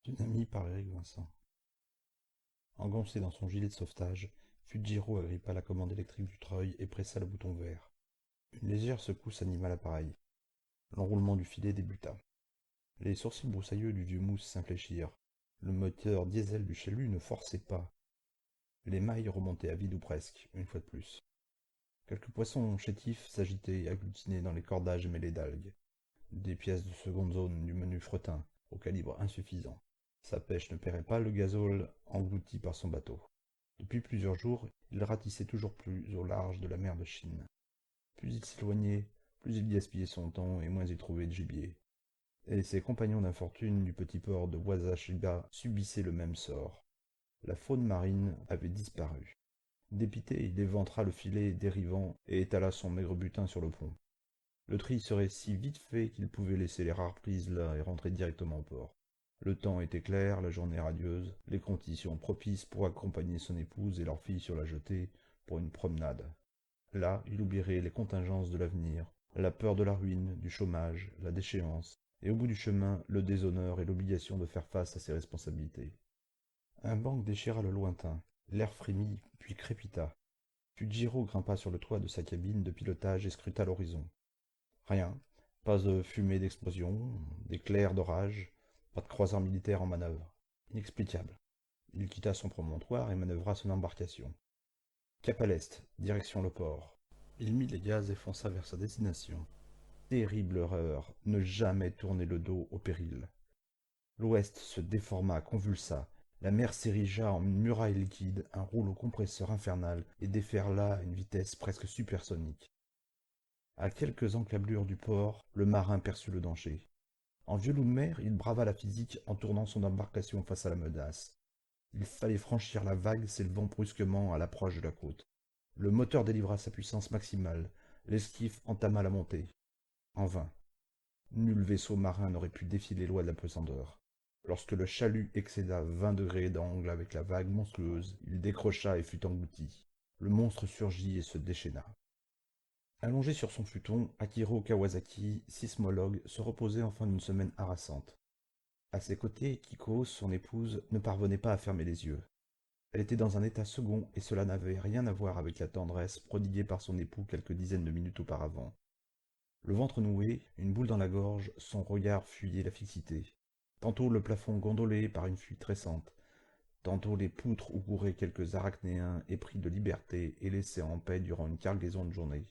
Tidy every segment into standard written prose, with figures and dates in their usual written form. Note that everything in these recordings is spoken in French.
Tsunami par Eric Vincent. Engoncé dans son gilet de sauvetage, Fujiro agrippa la commande électrique du treuil et pressa le bouton vert. Une légère secousse anima l'appareil. L'enroulement du filet débuta. Les sourcils broussailleux du vieux mousse s'infléchirent. Le moteur diesel du chalut ne forçait pas. Les mailles remontaient à vide ou presque, une fois de plus. Quelques poissons chétifs s'agitaient agglutinés dans les cordages mêlés d'algues. Des pièces de seconde zone du menu fretin, au calibre insuffisant. Sa pêche ne paierait pas le gazole englouti par son bateau. Depuis plusieurs jours, il ratissait toujours plus au large de la mer de Chine. Plus il s'éloignait, plus il gaspillait son temps et moins il trouvait de gibier. Et ses compagnons d'infortune du petit port de Wasashiba subissaient le même sort. La faune marine avait disparu. Dépité, il éventra le filet dérivant et étala son maigre butin sur le pont. Le tri serait si vite fait qu'il pouvait laisser les rares prises là et rentrer directement au port. Le temps était clair, la journée radieuse, les conditions propices pour accompagner son épouse et leur fille sur la jetée pour une promenade. Là, il oublierait les contingences de l'avenir, la peur de la ruine, du chômage, la déchéance, et au bout du chemin, le déshonneur et l'obligation de faire face à ses responsabilités. Un bang déchira le lointain, l'air frémit, puis crépita. Fujiro grimpa sur le toit de sa cabine de pilotage et scruta l'horizon. Rien. Pas de fumée d'explosion, d'éclairs d'orage, pas de croiseurs militaires en manœuvre. Inexplicable. Il quitta son promontoire et manœuvra son embarcation. Cap à l'est, direction le port. Il mit les gaz et fonça vers sa destination. Terrible erreur, ne jamais tourner le dos au péril. L'ouest se déforma, convulsa. La mer s'érigea en une muraille liquide, un rouleau compresseur infernal, et déferla à une vitesse presque supersonique. À quelques encablures du port, le marin perçut le danger. En vieux loup de mer, il brava la physique en tournant son embarcation face à la menace. Il fallait franchir la vague s'élevant brusquement à l'approche de la côte. Le moteur délivra sa puissance maximale. L'esquif entama la montée. En vain. Nul vaisseau marin n'aurait pu défier les lois de la pesanteur. Lorsque le chalut excéda 20 degrés d'angle avec la vague monstrueuse, il décrocha et fut englouti. Le monstre surgit et se déchaîna. Allongé sur son futon, Akiro Kawasaki, sismologue, se reposait enfin d'une semaine harassante. À ses côtés, Kiko, son épouse, ne parvenait pas à fermer les yeux. Elle était dans un état second et cela n'avait rien à voir avec la tendresse prodiguée par son époux quelques dizaines de minutes auparavant. Le ventre noué, une boule dans la gorge, son regard fuyait la fixité. Tantôt le plafond gondolé par une fuite récente, tantôt les poutres où couraient quelques arachnéens épris de liberté et laissés en paix durant une cargaison de journée.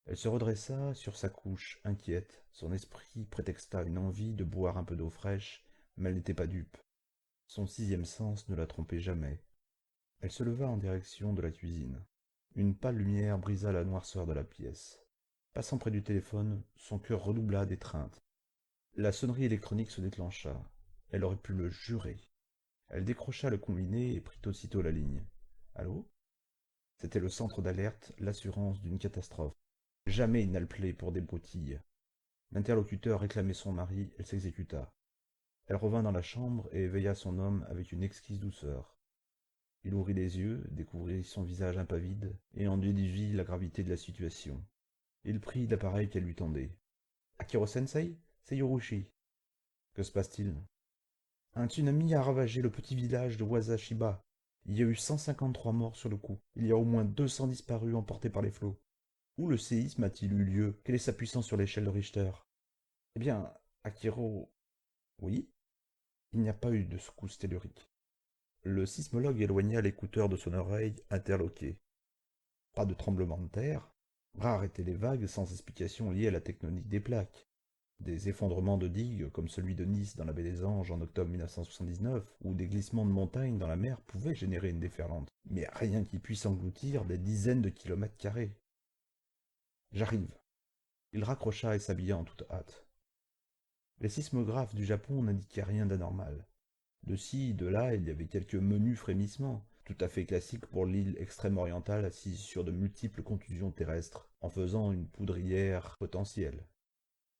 Elle se redressa sur sa couche, inquiète. Son esprit prétexta une envie de boire un peu d'eau fraîche, mais elle n'était pas dupe. Son sixième sens ne la trompait jamais. Elle se leva en direction de la cuisine. Une pâle lumière brisa la noirceur de la pièce. Passant près du téléphone, son cœur redoubla d'étreinte. La sonnerie électronique se déclencha. Elle aurait pu le jurer. Elle décrocha le combiné et prit aussitôt la ligne. Allô? C'était le centre d'alerte, l'assurance d'une catastrophe. Jamais il n'appelait pour des broutilles. L'interlocuteur réclamait son mari, elle s'exécuta. Elle revint dans la chambre et éveilla son homme avec une exquise douceur. Il ouvrit les yeux, découvrit son visage impavide, et en déduisit la gravité de la situation. Il prit l'appareil qu'elle lui tendait. Akiro-sensei, c'est Yorushi. Que se passe-t-il? Un tsunami a ravagé le petit village de Wasashiba. Il y a eu 153 morts sur le coup. Il y a au moins 200 disparus emportés par les flots. Où le séisme a-t-il eu lieu? Quelle est sa puissance sur l'échelle de Richter? Eh bien, Akiro... Oui? Il n'y a pas eu de secousse tellurique. Le sismologue éloigna l'écouteur de son oreille, interloqué. Pas de tremblement de terre. Rares étaient les vagues sans explication liées à la tectonique des plaques. Des effondrements de digues, comme celui de Nice dans la baie des Anges en octobre 1979, ou des glissements de montagne dans la mer pouvaient générer une déferlante, mais rien qui puisse engloutir des dizaines de kilomètres carrés. J'arrive. Il raccrocha et s'habilla en toute hâte. Les sismographes du Japon n'indiquaient rien d'anormal. De ci, de là, il y avait quelques menus frémissements, tout à fait classiques pour l'île extrême-orientale assise sur de multiples contusions terrestres, en faisant une poudrière potentielle.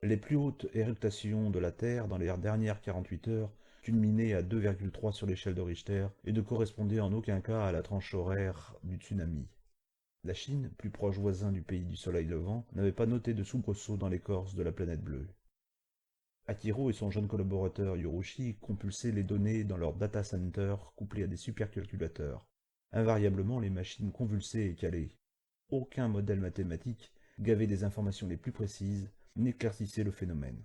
Les plus hautes éruptions de la Terre dans les dernières 48 heures culminaient à 2,3 sur l'échelle de Richter et ne correspondaient en aucun cas à la tranche horaire du tsunami. La Chine, plus proche voisin du pays du soleil levant, n'avait pas noté de soubresaut dans l'écorce de la planète bleue. Akiro et son jeune collaborateur Yorushi compulsaient les données dans leur data center couplé à des supercalculateurs. Invariablement, les machines convulsaient et calaient. Aucun modèle mathématique, gavé des informations les plus précises, n'éclaircissait le phénomène.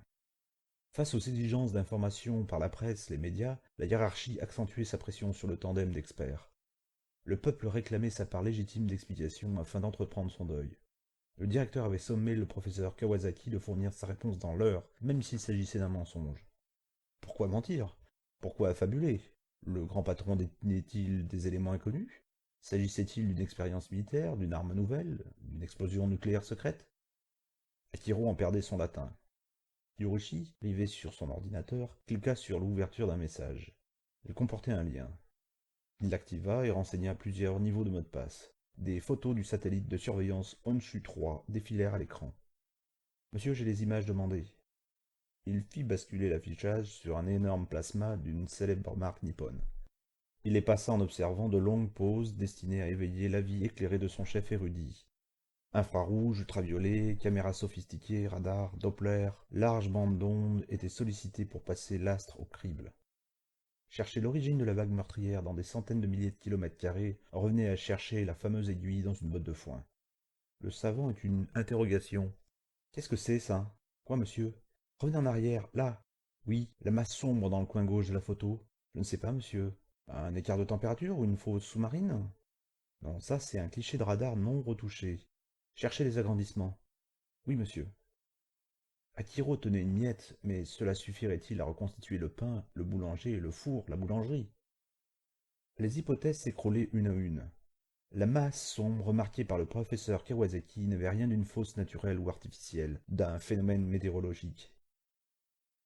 Face aux exigences d'information par la presse, les médias, la hiérarchie accentuait sa pression sur le tandem d'experts. Le peuple réclamait sa part légitime d'explication afin d'entreprendre son deuil. Le directeur avait sommé le professeur Kawasaki de fournir sa réponse dans l'heure, même s'il s'agissait d'un mensonge. Pourquoi mentir? Pourquoi affabuler? Le grand patron détenait-il des éléments inconnus? S'agissait-il d'une expérience militaire, d'une arme nouvelle, d'une explosion nucléaire secrète? Akiro en perdait son latin. Yorushi, rivé sur son ordinateur, cliqua sur l'ouverture d'un message. Il comportait un lien. Il l'activa et renseigna plusieurs niveaux de mot de passe. Des photos du satellite de surveillance Honshu 3 défilèrent à l'écran. Monsieur, j'ai les images demandées. Il fit basculer l'affichage sur un énorme plasma d'une célèbre marque nippone. Il les passa en observant de longues pauses destinées à éveiller l'avis éclairé de son chef érudit. Infrarouge, ultraviolet, caméras sophistiquées, radars, Doppler, larges bandes d'ondes étaient sollicités pour passer l'astre au crible. Chercher l'origine de la vague meurtrière dans des centaines de milliers de kilomètres carrés revenait à chercher la fameuse aiguille dans une botte de foin. Le savant eut une interrogation. Qu'est-ce que c'est, ça? Quoi, monsieur? Revenez en arrière, là. Oui, la masse sombre dans le coin gauche de la photo. Je ne sais pas, monsieur. Un écart de température ou une fosse sous-marine? Non, ça, c'est un cliché de radar non retouché. Cherchez les agrandissements. Oui, monsieur. Akiro tenait une miette, mais cela suffirait-il à reconstituer le pain, le boulanger, le four, la boulangerie? Les hypothèses s'écroulaient une à une. La masse sombre remarquée par le professeur Kawasaki n'avait rien d'une fausse naturelle ou artificielle, d'un phénomène météorologique.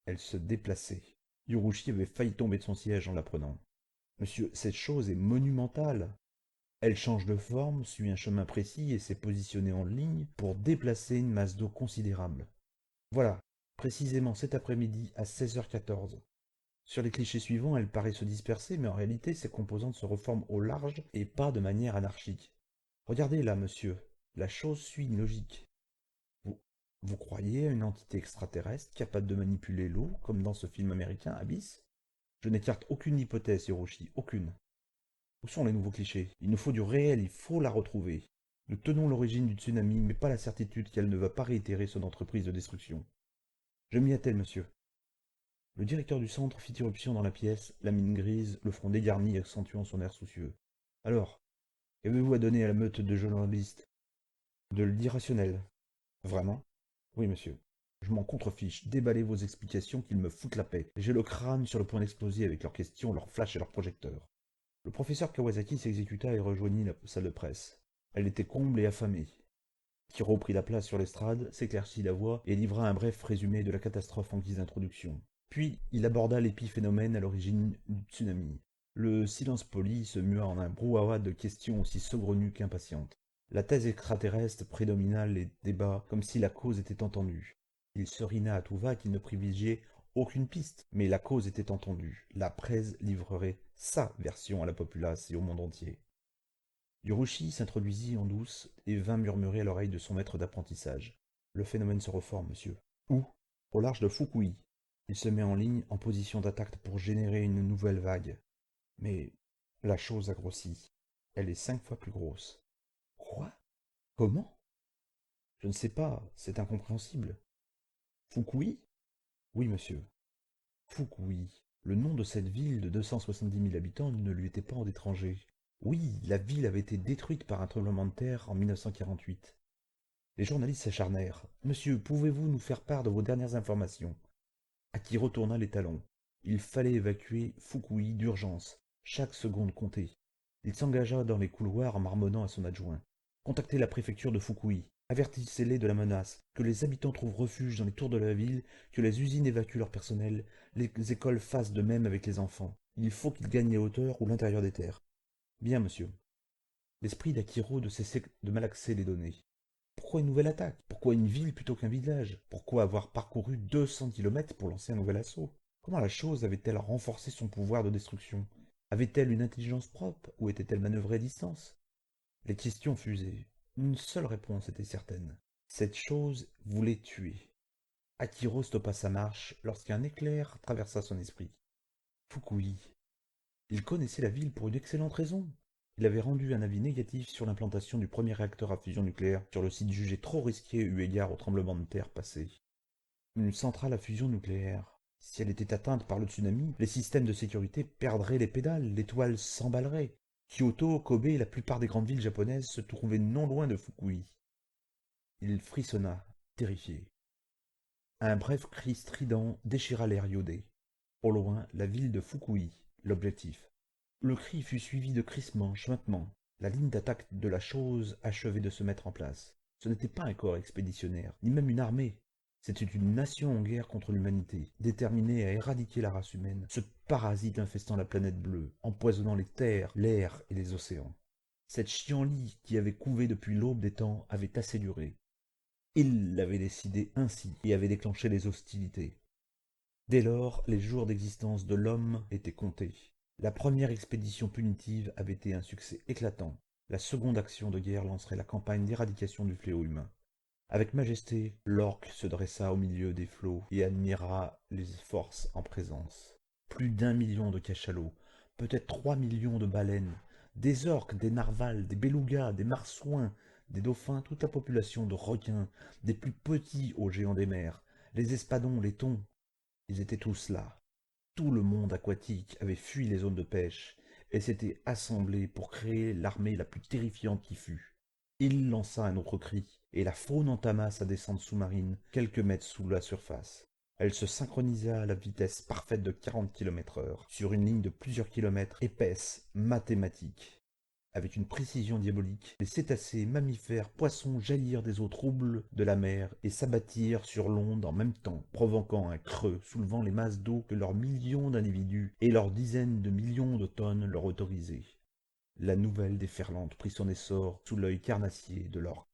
Elle se déplaçait. Yorushi avait failli tomber de son siège en l'apprenant. Monsieur, cette chose est monumentale. Elle change de forme, suit un chemin précis et s'est positionnée en ligne pour déplacer une masse d'eau considérable. Voilà, précisément cet après-midi à 16h14. Sur les clichés suivants, elle paraît se disperser, mais en réalité, ses composantes se reforment au large et pas de manière anarchique. Regardez là, monsieur, la chose suit une logique. Vous, vous croyez à une entité extraterrestre capable de manipuler l'eau, comme dans ce film américain Abyss? Je n'écarte aucune hypothèse, Hiroshi, aucune. Où sont les nouveaux clichés? Il nous faut du réel, il faut la retrouver. Nous tenons l'origine du tsunami, mais pas la certitude qu'elle ne va pas réitérer son entreprise de destruction. Je m'y attelle, monsieur. Le directeur du centre fit irruption dans la pièce, la mine grise, le front dégarni accentuant son air soucieux. Alors, qu'avez-vous à donner à la meute de journalistes? De l'irrationnel. Vraiment? Oui, monsieur. Je m'en contrefiche. Déballez vos explications qu'ils me foutent la paix. J'ai le crâne sur le point d'exploser avec leurs questions, leurs flashs et leurs projecteurs. Le professeur Kawasaki s'exécuta et rejoignit la salle de presse. Elle était comble et affamée. Kiro prit la place sur l'estrade, s'éclaircit la voix et livra un bref résumé de la catastrophe en guise d'introduction. Puis il aborda l'épiphénomène à l'origine du tsunami. Le silence poli se mua en un brouhaha de questions aussi saugrenues qu'impatientes. La thèse extraterrestre prédomina les débats comme si la cause était entendue. Il serina à tout va qu'il ne privilégiait aucune piste, mais la cause était entendue. La presse livrerait sa version à la populace et au monde entier. Yorushi s'introduisit en douce et vint murmurer à l'oreille de son maître d'apprentissage. Le phénomène se reforme, monsieur. Où? Au large de Fukui. Il se met en ligne en position d'attaque pour générer une nouvelle vague. Mais la chose a grossi. Elle est 5 fois plus grosse. Quoi? Comment? Je ne sais pas, c'est incompréhensible. Fukui? Oui, monsieur. Fukui. Le nom de cette ville de 270 000 habitants ne lui était pas étranger. Oui, la ville avait été détruite par un tremblement de terre en 1948. Les journalistes s'acharnèrent. Monsieur, pouvez-vous nous faire part de vos dernières informations? Aki retourna les talons. Il fallait évacuer Fukui d'urgence. Chaque seconde comptait. Il s'engagea dans les couloirs en marmonnant à son adjoint. Contactez la préfecture de Fukui. Avertissez-les de la menace, que les habitants trouvent refuge dans les tours de la ville, que les usines évacuent leur personnel, les écoles fassent de même avec les enfants. Il faut qu'ils gagnent les hauteurs ou l'intérieur des terres. Bien, monsieur. L'esprit d'Akiro ne cessait de malaxer les données. Pourquoi une nouvelle attaque? Pourquoi une ville plutôt qu'un village? Pourquoi avoir parcouru 200 kilomètres pour lancer un nouvel assaut? Comment la chose avait-elle renforcé son pouvoir de destruction? Avait-elle une intelligence propre ou était-elle manœuvrée à distance? Les questions fusaient. Une seule réponse était certaine. Cette chose voulait tuer. Akiro stoppa sa marche lorsqu'un éclair traversa son esprit. Fukui. Il connaissait la ville pour une excellente raison. Il avait rendu un avis négatif sur l'implantation du premier réacteur à fusion nucléaire sur le site jugé trop risqué eu égard au tremblement de terre passé. Une centrale à fusion nucléaire. Si elle était atteinte par le tsunami, les systèmes de sécurité perdraient les pédales, l'étoile s'emballerait. Kyoto, Kobe et la plupart des grandes villes japonaises se trouvaient non loin de Fukui. Il frissonna, terrifié. Un bref cri strident déchira l'air iodé. Au loin, la ville de Fukui, l'objectif. Le cri fut suivi de crissements, chuintements. La ligne d'attaque de la chose achevait de se mettre en place. Ce n'était pas un corps expéditionnaire, ni même une armée. C'était une nation en guerre contre l'humanité, déterminée à éradiquer la race humaine, ce parasite infestant la planète bleue, empoisonnant les terres, l'air et les océans. Cette chienlit qui avait couvé depuis l'aube des temps avait assez duré. Il l'avait décidé ainsi et avait déclenché les hostilités. Dès lors, les jours d'existence de l'homme étaient comptés. La première expédition punitive avait été un succès éclatant. La seconde action de guerre lancerait la campagne d'éradication du fléau humain. Avec majesté, l'orque se dressa au milieu des flots et admira les forces en présence. Plus d'1 million de cachalots, peut-être 3 millions de baleines, des orques, des narvals, des belugas, des marsouins, des dauphins, toute la population de requins, des plus petits aux géants des mers, les espadons, les thons, ils étaient tous là. Tout le monde aquatique avait fui les zones de pêche et s'était assemblé pour créer l'armée la plus terrifiante qui fût. Il lança un autre cri, et la faune entama sa descente sous-marine quelques mètres sous la surface. Elle se synchronisa à la vitesse parfaite de 40 km/h, sur une ligne de plusieurs kilomètres, épaisse, mathématique. Avec une précision diabolique, les cétacés, mammifères, poissons jaillirent des eaux troubles de la mer et s'abattirent sur l'onde en même temps, provoquant un creux, soulevant les masses d'eau que leurs millions d'individus et leurs dizaines de millions de tonnes leur autorisaient. La nouvelle déferlante prit son essor sous l'œil carnassier de l'orque.